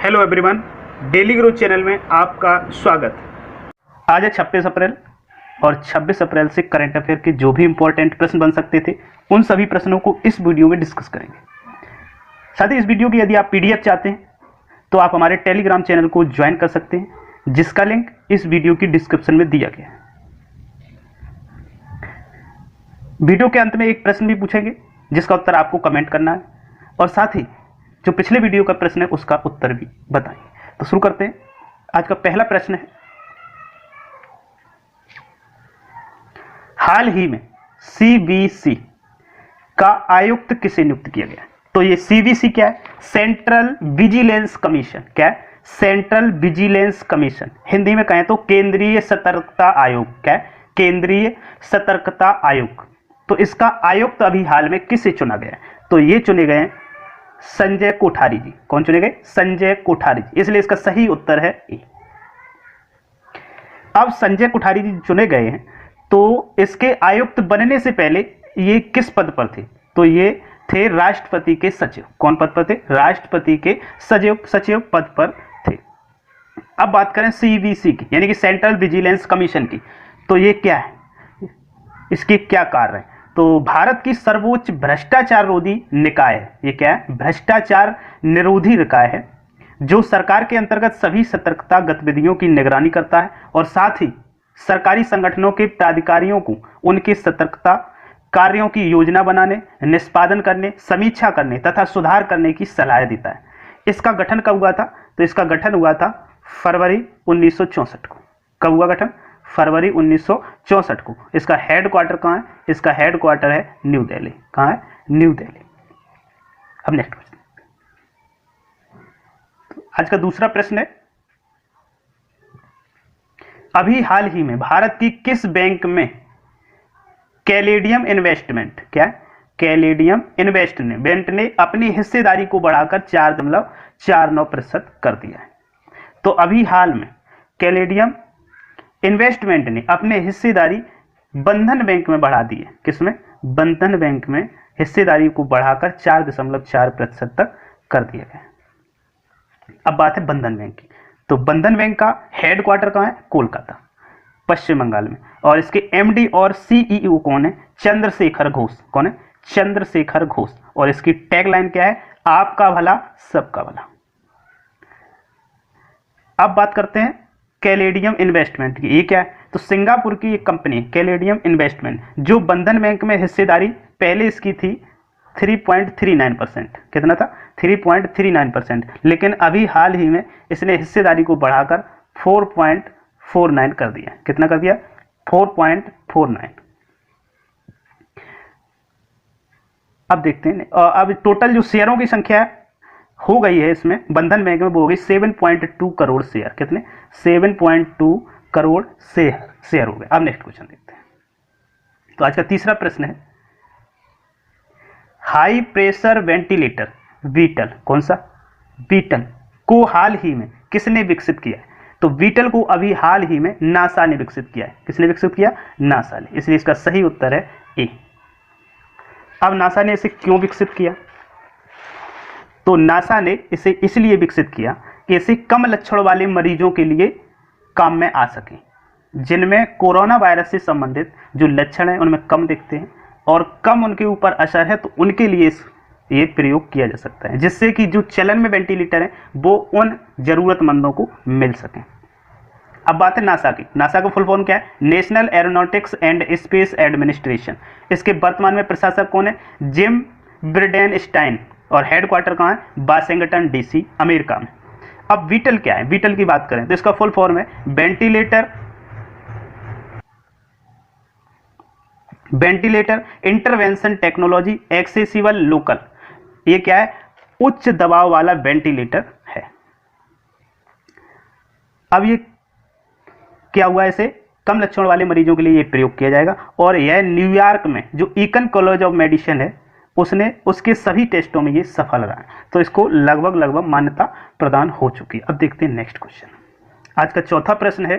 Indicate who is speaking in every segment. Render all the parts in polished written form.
Speaker 1: Hello everyone, daily growth channel में आपका स्वागत। आज है 26 अप्रैल और 26 अप्रैल से करंट अफेयर के जो भी इंपॉर्टेंट प्रश्न बन सकते थे उन सभी प्रश्नों को इस वीडियो में डिस्कस करेंगे। साथ ही इस वीडियो की यदि आप पीडीएफ चाहते हैं तो आप हमारे टेलीग्राम चैनल को ज्वाइन कर सकते हैं, जिसका लिंक इस वीडियो की डिस्क्रिप्शन में दिया गया है। वीडियो के अंत में एक प्रश्न भी पूछेंगे जिसका उत्तर आपको कमेंट करना है, और साथ ही जो पिछले वीडियो का प्रश्न है उसका उत्तर भी बताएंगे। तो शुरू करते हैं। आज का पहला प्रश्न है, हाल ही में सीवीसी का आयुक्त किसे नियुक्त किया गया? तो ये सीवीसी क्या है? Central vigilance commission. क्या है? Central vigilance commission. हिंदी में कहें तो केंद्रीय सतर्कता आयोग। क्या है? केंद्रीय सतर्कता आयोग। तो इसका आयुक्त अभी हाल में किसे चुना गया? तो ये चुने गए संजय कोठारी जी। कौन चुने गए? संजय कोठारी जी। इसलिए इसका सही उत्तर है ए। अब संजय कोठारी जी चुने गए हैं, तो इसके आयुक्त बनने से पहले ये किस पद पर थे? तो ये थे राष्ट्रपति के सचिव। कौन पद पर थे? राष्ट्रपति के सचिव पद पर थे। अब बात करें सीवीसी की, यानी कि सेंट्रल विजिलेंस कमीशन की, तो ये क्या है, इसके क्या कार्य है? तो भारत की सर्वोच्च भ्रष्टाचार रोधी निकाय है। ये क्या है? भ्रष्टाचार निरोधी निकाय है, जो सरकार के अंतर्गत सभी सतर्कता गतिविधियों की निगरानी करता है और साथ ही सरकारी संगठनों के प्राधिकारियों को उनके सतर्कता कार्यों की योजना बनाने, निष्पादन करने, समीक्षा करने तथा सुधार करने की सलाह देता है। इसका गठन कब हुआ था? तो इसका गठन हुआ था फरवरी 1964 को। कब हुआ गठन? फरवरी 1964 को। इसका हेडक्वार्टर कहाँ है? इसका हेडक्वार्टर है न्यू दिल्ली। कहाँ है? न्यू दिल्ली। अब नेक्स्ट क्वेश्चन, आज का दूसरा प्रश्न है, अभी हाल ही में भारत की किस बैंक में कैलेडियम इन्वेस्टमेंट, क्या है? कैलेडियम इन्वेस्टमेंट ने अपनी हिस्सेदारी को बढ़ाकर 4.49% कर दिया है। तो अभी हाल में कैलेडियम इन्वेस्टमेंट ने अपने हिस्सेदारी बंधन बैंक में बढ़ा दी है। किसमें? बंधन बैंक में हिस्सेदारी को बढ़ाकर 4.4% तक कर दिया गया। अब बात है बंधन बैंक की। तो बंधन बैंक का हेडक्वार्टर कहाँ है? कोलकाता, पश्चिम बंगाल में। और इसके एमडी और सीईओ कौन है? चंद्रशेखर घोष। कौन है? चंद्रशेखर घोष। और इसकी टैगलाइन क्या है? आपका भला सबका भला। अब बात करते हैं कैलेडियम इन्वेस्टमेंट की। ये क्या है? तो सिंगापुर की एक कंपनी कैलेडियम इन्वेस्टमेंट, जो बंधन बैंक में हिस्सेदारी पहले इसकी थी 3.39%। कितना था? 3.39%। लेकिन अभी हाल ही में इसने हिस्सेदारी को बढ़ाकर 4.49 कर दिया। कितना कर दिया? 4.49। अब देखते हैं, अब टोटल जो शेयरों की संख्या हो गई है इसमें बंधन बैंक में, वो हो गई 7.2 करोड़ शेयर। कितने? 7.2 करोड़ शेयर हो गए। अब नेक्स्ट क्वेश्चन देखते हैं। तो आज का तीसरा प्रश्न है, हाई प्रेशर वेंटिलेटर वीटल, कौन सा? वीटल को हाल ही में किसने विकसित किया है? तो वीटल को अभी हाल ही में नासा ने विकसित किया है। किसने विकसित किया? नासा ने। इसलिए इसका सही उत्तर है ए। अब नासा ने इसे क्यों विकसित किया? तो नासा ने इसे इसलिए विकसित किया कि इसे कम लक्षण वाले मरीजों के लिए काम में आ सके, जिनमें कोरोना वायरस से संबंधित जो लक्षण हैं उनमें कम दिखते हैं और कम उनके ऊपर असर है, तो उनके लिए ये प्रयोग किया जा सकता है, जिससे कि जो चलन में वेंटिलेटर है वो उन जरूरतमंदों को मिल सके। अब बात है नासा की। नासा का फुल फॉर्म क्या है? National aeronautics and space administration. इसके वर्तमान में प्रशासक कौन है? Gym Bridenstine. और हेडक्वार्टर कहाँ है? वाशिंगटन डीसी, अमेरिका में। अब वीटल क्या है? वीटल की बात करें तो इसका फुल फॉर्म है ventilator intervention technology accessible local. ये क्या है? उच्च दबाव वाला वेंटिलेटर है। अब ये क्या हुआ? इसे कम लक्षण वाले मरीजों के लिए ये प्रयोग किया जाएगा, और यह न्यूयॉर्क में जो ईकन कॉलेज ऑफ मेडिसिन है उसके सभी टेस्टों में ये सफल रहा है। तो इसको लगभग मान्यता प्रदान हो चुकी है। अब देखते हैं नेक्स्ट क्वेश्चन। आज का चौथा प्रश्न है,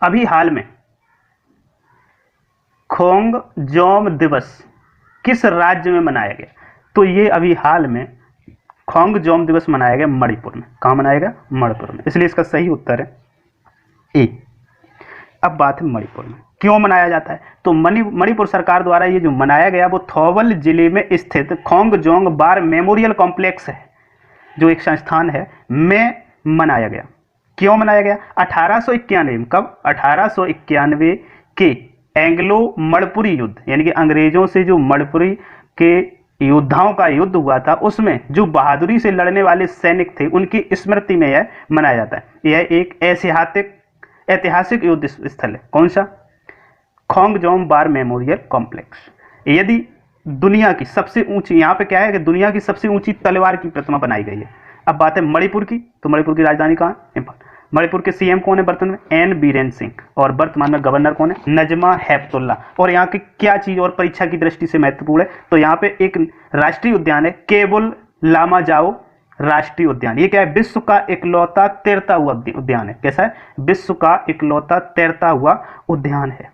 Speaker 1: अभी हाल में खोंग जोम दिवस किस राज्य में मनाया गया? तो ये अभी हाल में खोंगजोम दिवस मनाया गया मणिपुर में। कहाँ मनाया गया? मणिपुर में। इसलिए इसका सही उत्तर है ए। अब बात है मणिपुर में क्यों मनाया जाता है। तो मणिपुर सरकार द्वारा ये जो मनाया गया वो थौबल जिले में स्थित खोंगजोंग बार मेमोरियल कॉम्प्लेक्स है, जो एक संस्थान है, में मनाया गया। क्यों मनाया गया? 1891 में। कब? 1891 के एंग्लो मणिपुरी युद्ध, यानी कि अंग्रेजों से जो मणिपुरी के योद्धाओं का युद्ध हुआ था, उसमें जो बहादुरी से लड़ने वाले सैनिक थे उनकी स्मृति में यह मनाया जाता है। यह एक ऐतिहासिक युद्ध स्थल है। कौन सा? खोंगजोम बार मेमोरियल कॉम्प्लेक्स। यदि दुनिया की सबसे ऊंची, यहाँ पे क्या है कि दुनिया की सबसे ऊंची तलवार की प्रतिमा बनाई गई है। अब बात है मणिपुर की, तो मणिपुर की राजधानी कहाँ है? इंफाल। मणिपुर के सीएम कौन है वर्तमान में? एन बीरेन सिंह। और वर्तमान में गवर्नर कौन है? नजमा हेपतुल्ला। और यहाँ की क्या चीज और परीक्षा की दृष्टि से महत्वपूर्ण है, तो यहाँ पे एक राष्ट्रीय उद्यान है, केबुल लामा जाओ राष्ट्रीय उद्यान। ये क्या है? विश्व का इकलौता तैरता हुआ उद्यान है। कैसा है? विश्व का इकलौता तैरता हुआ उद्यान है।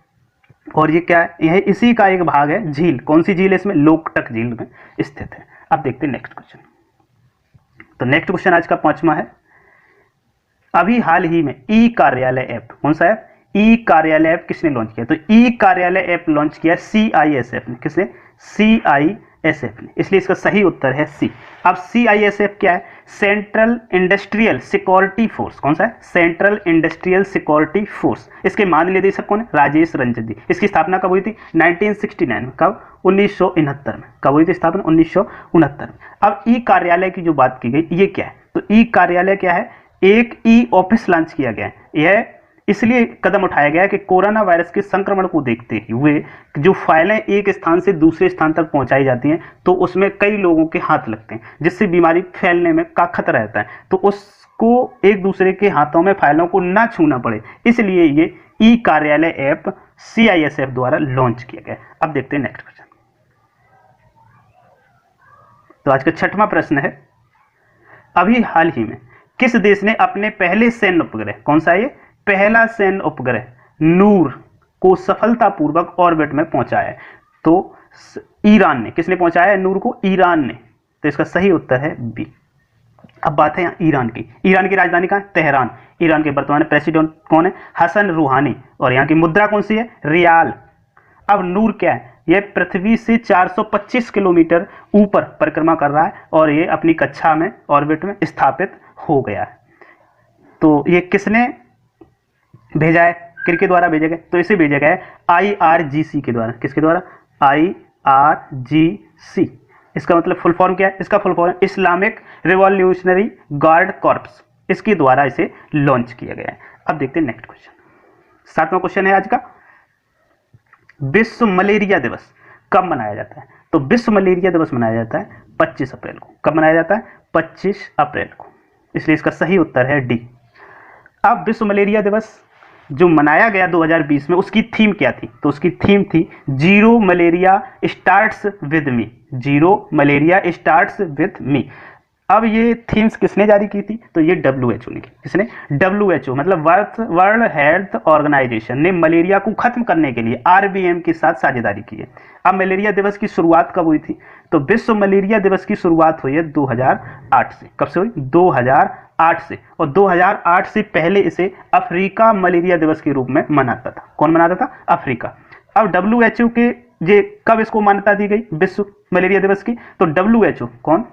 Speaker 1: और ये क्या है? यह इसी का एक भाग है झील। कौन सी झील है इसमें? लोकटक झील में स्थित है। अब देखते हैं नेक्स्ट क्वेश्चन। तो नेक्स्ट क्वेश्चन आज का 5वां है। अभी हाल ही में ई कार्यालय ऐप, कौन सा ऐप? ई कार्यालय ऐप किसने लॉन्च किया? तो ई कार्यालय ऐप लॉन्च किया CISF ने। किसने? CISF ने। इसलिए इसका सही उत्तर है सी। अब CISF क्या है? Central industrial security force. कौन सा है? Central industrial security force. इसके महानिदेशक कौन है? राजेश रंजन जी। इसकी स्थापना कब हुई थी? 1969 में। कब? 1969 में। कब हुई थी स्थापना? 1969 में। अब ई कार्यालय की जो बात की गई, ये क्या है? तो ई कार्यालय क्या है? एक ई ऑफिस लॉन्च किया गया है। यह इसलिए कदम उठाया गया है कि कोरोना वायरस के संक्रमण को देखते हुए जो फाइलें एक स्थान से दूसरे स्थान तक पहुंचाई जाती हैं, तो उसमें कई लोगों के हाथ लगते हैं, जिससे बीमारी फैलने में का खतरा रहता है। तो उसको एक दूसरे के हाथों में फाइलों को ना छूना पड़े, इसलिए ये ई कार्यालय ऐप CISF द्वारा लॉन्च किया गया। अब देखते हैं नेक्स्ट क्वेश्चन। तो आज का 6वां प्रश्न है, अभी हाल ही में किस देश ने अपने पहले सैन्य उपग्रह, कौन सा ये पहला सैन्य उपग्रह नूर को सफलतापूर्वक ऑर्बिट में पहुंचाया है? तो ईरान ने। किसने पहुंचाया है नूर को? ईरान ने। तो इसका सही उत्तर है बी। अब बात है यहाँ ईरान की। ईरान की राजधानी कहाँ है? तेहरान। ईरान के वर्तमान प्रेसिडेंट कौन है? हसन रूहानी। और यहाँ की मुद्रा कौन सी है? रियाल। अब नूर क्या है? यह पृथ्वी से 425 किलोमीटर ऊपर परिक्रमा कर रहा है और ये अपनी कक्षा में ऑर्बिट में स्थापित हो गया है। तो ये किसने भेजा है? किसके द्वारा भेजा गया? तो इसे भेजा गया है IRGC के द्वारा। किसके द्वारा? IRGC। इसका मतलब फुल फॉर्म क्या है? इसका full form Islamic revolutionary guard corps. इसके द्वारा इसे लॉन्च किया गया है। अब देखते हैं नेक्स्ट क्वेश्चन। 7वां क्वेश्चन है आज का, विश्व मलेरिया दिवस कब मनाया जाता है? तो विश्व मलेरिया दिवस मनाया जाता है 25 अप्रैल को। कब मनाया जाता है? 25 अप्रैल को। इसलिए इसका सही उत्तर है डी। अब विश्व मलेरिया दिवस जो मनाया गया 2020 में, उसकी थीम क्या थी? तो उसकी थीम थी zero malaria starts with me. Zero malaria starts with me. अब ये थीम्स किसने जारी की थी? तो ये WHO ने की। किसने? WHO मतलब वर्ल्ड हेल्थ ऑर्गेनाइजेशन ने मलेरिया को खत्म करने के लिए RBM के साथ साझेदारी की है। अब मलेरिया दिवस की शुरुआत कब हुई थी? तो विश्व मलेरिया दिवस की शुरुआत हुई है 2008 से। कब से हुई? 2008 से। और 2008 से पहले इसे अफ्रीका मलेरिया दिवस के रूप में मनाता था। कौन मनाता था? अफ्रीका। अब WHO के जे कब इसको मान्यता दी गई विश्व मलेरिया दिवस की? तो WHO कौन?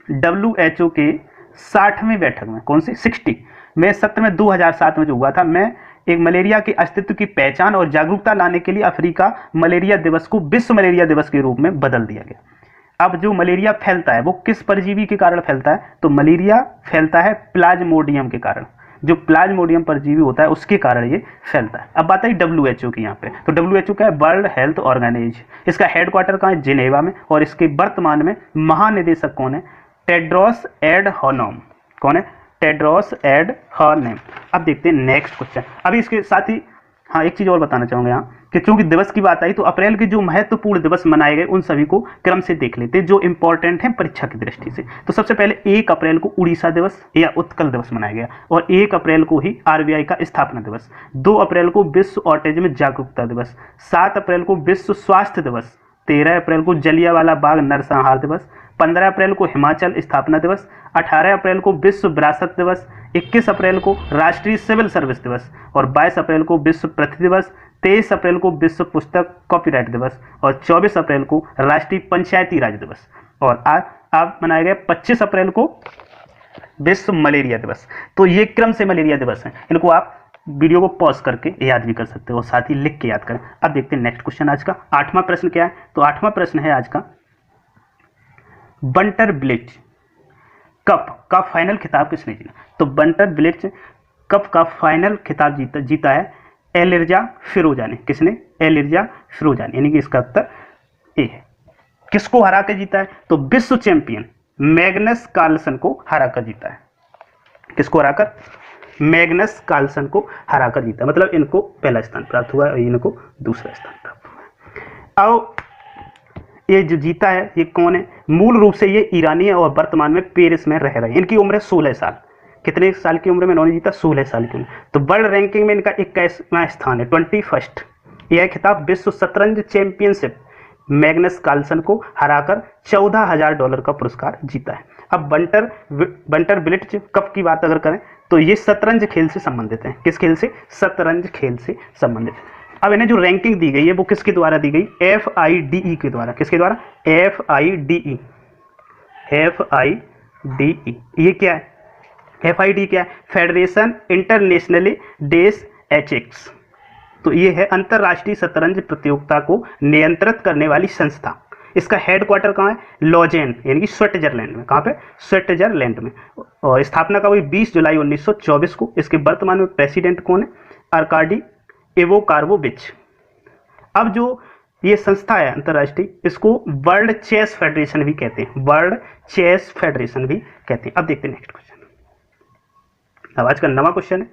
Speaker 1: WHO के 60वें बैठक में, कौन सी? 60 में सत्र में 2007 में जो हुआ था, मैं एक मलेरिया के अस्तित्व की पहचान और जागरूकता लाने के लिए अफ्रीका मलेरिया दिवस को विश्व मलेरिया दिवस के रूप में बदल दिया गया। अब जो मलेरिया फैलता है वो किस परजीवी के कारण फैलता है? तो मलेरिया फैलता है प्लाज्मोडियम के कारण। जो प्लाज्मोडियम परजीवी होता है उसके कारण ये फैलता है। अब बात आई WHO की यहाँ पे। तो WHO क्या है? World health organization. इसका हेडक्वार्टर कहाँ है? जिनेवा में। और इसके वर्तमान में महानिदेशक कौन है? टेड्रोस एडहानोम। कौन है? टेड्रोस एडहानोम। अब देखते हैं नेक्स्ट क्वेश्चन। अभी इसके साथ ही हाँ एक चीज और बताना चाहूंगा यहाँ कि चूंकि दिवस की बात आई तो अप्रैल के जो महत्वपूर्ण दिवस मनाए गए उन सभी को क्रम से देख लेते हैं जो इंपॉर्टेंट है परीक्षा की दृष्टि से। तो सबसे पहले 1 अप्रैल को उड़ीसा दिवस या उत्कल दिवस मनाया गया और 1 अप्रैल को ही RBI का स्थापना दिवस। 2 अप्रैल को विश्व ऑटिज्म जागरूकता दिवस। 7 अप्रैल को विश्व स्वास्थ्य दिवस 13 अप्रैल को जलियांवाला बाग नरसंहार दिवस, 15 अप्रैल को हिमाचल स्थापना दिवस, 18 अप्रैल को विश्व विरासत दिवस, 21 अप्रैल को राष्ट्रीय सिविल सर्विस दिवस और 22 अप्रैल को विश्व पृथ्वी दिवस, 23 अप्रैल को विश्व पुस्तक कॉपीराइट दिवस और 24 अप्रैल को राष्ट्रीय पंचायती राज दिवस और आज मनाया गया 25 अप्रैल को विश्व मलेरिया दिवस। तो ये क्रम से मलेरिया दिवस हैं, इनको आप वीडियो को पॉज करके याद भी कर सकते हो और साथ ही लिख के याद करें। अब देखते हैं नेक्स्ट क्वेश्चन आज का। 8वां प्रश्न क्या है? तो 8वां प्रश्न है आज का, बंटर ब्लिट्ज कप का फाइनल खिताब किसने जीता? तो बंटर ब्लिट्ज कप का फाइनल खिताब जीता है एलिर्जा फिरोजा ने। किसने? एलिर्जा फिरोजा ने, यानी कि इसका उत्तर ए है। किसको हरा कर जीता है? तो विश्व चैंपियन मैग्नस कार्लसन को हराकर जीता है। किसको हराकर? मैग्नस कार्लसन को हराकर जीता, मतलब इनको पहला स्थान प्राप्त हुआ और इनको दूसरा स्थान प्राप्त हुआ। अब ये जो जीता है ये कौन है? मूल रूप से ये ईरानी है और वर्तमान में पेरिस में रह रहे हैं। इनकी उम्र है 16 साल। कितने साल की उम्र में इन्होंने जीता? 16 साल की उम्र। तो वर्ल्ड रैंकिंग में इनका 21वां स्थान है, 21st। यह खिताब विश्व शतरंज चैंपियनशिप मैग्नस कार्लसन को हराकर $14,000 का पुरस्कार जीता है। अब बंटर ब्लिट्ज कप की बात अगर करें तो ये शतरंज खेल से संबंधित है। किस खेल से? शतरंज खेल से संबंधित है। अब इन्हें जो रैंकिंग दी गई है वो किसके द्वारा दी गई? FIDE के द्वारा। किसके द्वारा? FIDE। ये क्या है? FIDE क्या है? फेडरेशन इंटरनेशनली डेस एचेक्स। तो ये है अंतरराष्ट्रीय शतरंज प्रतियोगिता को नियंत्रित करने वाली संस्था। इसका हेडक्वार्टर कहाँ है? लॉजेन, यानी कि स्विट्जरलैंड में। कहाँ पे? स्विट्जरलैंड में। और स्थापना का हुई 20 जुलाई 1924 को। इसके वर्तमान में प्रेसिडेंट कौन है? आर्काडी इवोकार्वोविच। अब जो ये संस्था है अंतरराष्ट्रीय, इसको वर्ल्ड चेस फेडरेशन भी कहते हैं। वर्ल्ड चेस फेडरेशन भी कहते हैं। अब देखते हैं नेक्स्ट क्वेश्चन। अब आज का नवा क्वेश्चन है,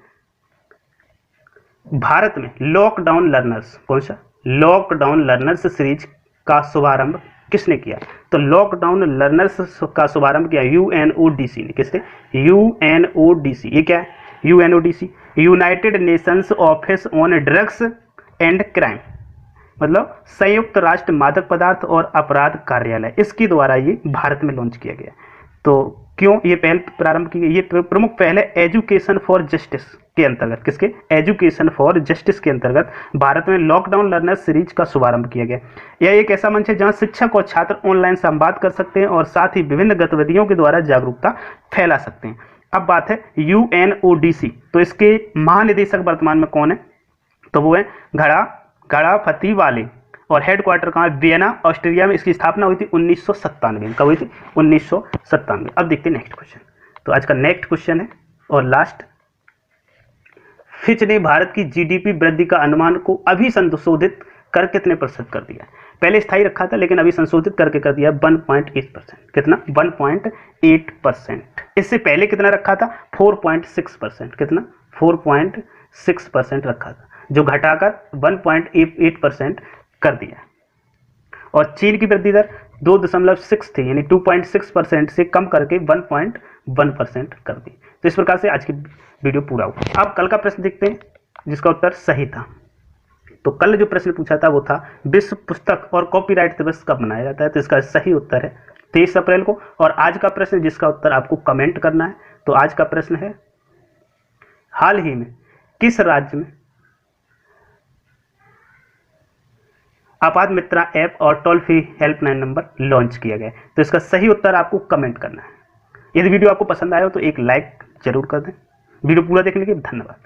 Speaker 1: भारत में लॉकडाउन लर्नर्स, कौन सा? लॉकडाउन लर्नर्स सीरीज का शुभारंभ किसने किया? तो लॉकडाउन लर्नर्स का शुभारंभ किया UNODC ने। किसने? UNODC। ये क्या है? UNODC United Nations office on drugs and crime, मतलब संयुक्त राष्ट्र मादक पदार्थ और अपराध कार्यालय, इसके द्वारा ये भारत में लॉन्च किया गया। तो क्यों ये पहल प्रारंभ की गई? ये प्रमुख पहल है एजुकेशन फॉर जस्टिस के अंतर्गत। किसके? एजुकेशन फॉर जस्टिस के अंतर्गत भारत में लॉकडाउन लर्नर्स सीरीज का शुभारंभ किया गया। यह एक ऐसा मंच है जहां शिक्षक और छात्र ऑनलाइन संवाद कर सकते हैं और साथ ही विभिन्न गतिविधियों के द्वारा जागरूकता फैला सकते हैं। अब बात है UNODC। तो इसके महानिदेशक वर्तमान में कौन है? तो वो है घड़ा फतीवाले और हेडक्वार्टर कहाँ है? वियना, ऑस्ट्रिया में। इसकी स्थापना हुई थी 1997 में। कब हुई थी? 1997। अब देखते हैं नेक्स्ट क्वेश्चन। तो आज का नेक्स्ट क्वेश्चन है और लास्ट, फिच ने भारत की GDP वृद्धि का अनुमान को अभी संशोधित कर कितने प्रतिशत कर दिया? पहले स्थायी रखा था लेकिन अभी संशोधित करके कर दिया 1.8%। कितना? 1.8%। इससे पहले कितना रखा था? 4.6%। कितना? 4.6% रखा था, जो घटाकर 1.8% कर दिया। और चीन की वृद्धि दर 2.6 थी, यानी 2.6% से कम करके 1.1% कर दी। तो इस प्रकार से आज की वीडियो पूरा हुआ। अब कल का प्रश्न देखते हैं जिसका उत्तर सही था। तो कल जो प्रश्न पूछा था वो था विश्व पुस्तक और कॉपीराइट दिवस कब मनाया जाता है? तो इसका सही उत्तर है 23 अप्रैल को। और आज का प्रश्न जिसका उत्तर आपको कमेंट करना है, तो आज का प्रश्न है, हाल ही में किस राज्य में आपात मित्रा ऐप और toll free helpline number launch किया गया है? तो इसका सही उत्तर आपको कमेंट करना है। यदि वीडियो आपको पसंद आया हो तो एक लाइक जरूर कर दें। वीडियो पूरा देखने के लिए धन्यवाद।